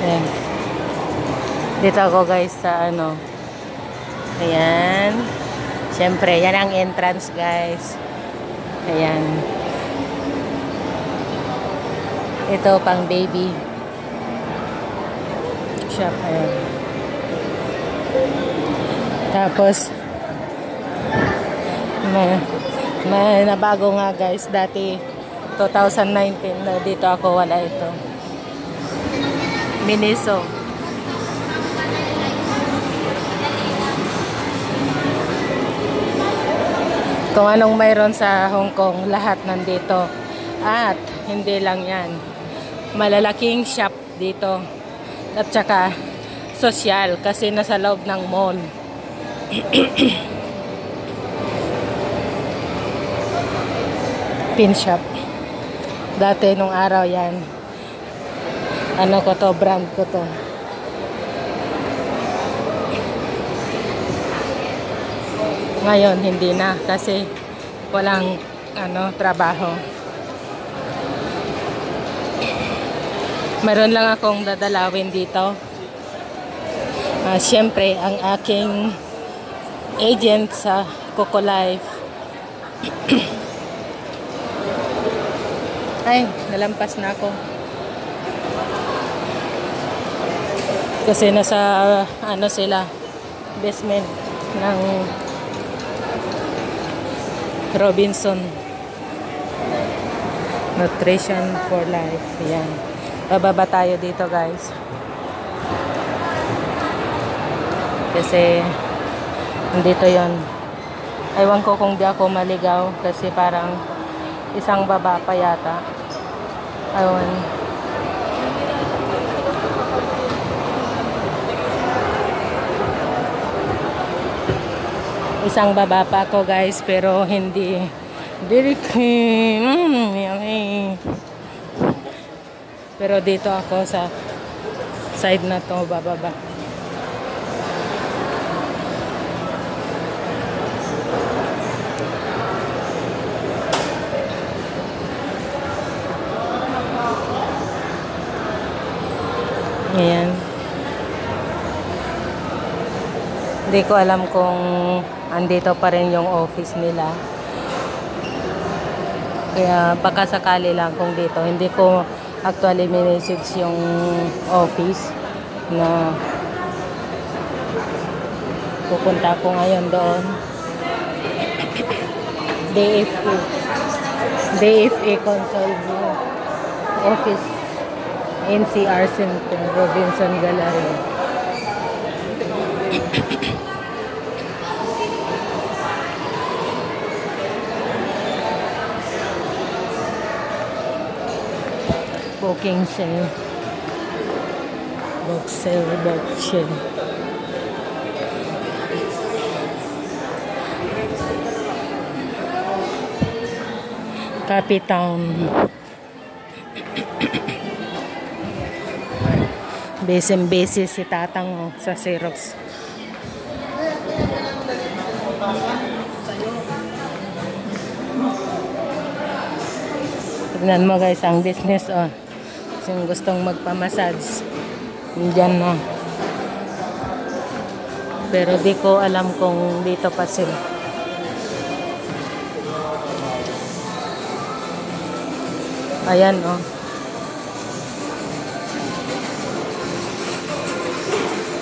Ayan. Dito ako guys sa ano. Ayan. Siyempre, yan ang entrance guys. Ayan. Ito pang baby shop. Ayan. Tapos, may nabago nga guys. Dati, 2019 na dito ako, wala ito. Miniso. Kung anong mayroon sa Hong Kong, lahat nandito. At hindi lang yan. Malalaking shop dito. At saka sosyal kasi nasa loob ng mall. Pin shop. Dati nung araw yan. Ano ko to, brand ko to. Ngayon hindi na kasi walang trabaho. Meron lang akong dadalawin dito. Siyempre ang aking agent sa Coco Life. Ay, nalampas na ako. Kasi nasa sila basement ng Robinson Nutrition for Life. Yan. Bababa tayo dito guys. Kasi dito yon. Aywan ko kung di ako maligaw kasi parang isang baba pa yata. Aywan. Isang baba pa ako guys, pero hindi yummy. Pero dito ako sa side na to bababa. Ayan. Hindi ko alam kung andito pa rin yung office nila. Kaya baka sakali lang kung dito. Hindi ko actually minessage yung office na pupunta ko ngayon doon. DFA Console Office NCR Center Robinson Gallery. Booking sale. Book sale, book sale. Capitown. Beses si tatang sa Xerox. Tignan mo guys ang business Yung gustong magpamassage dyan na. Pero di ko alam kung dito pa sila. Ayan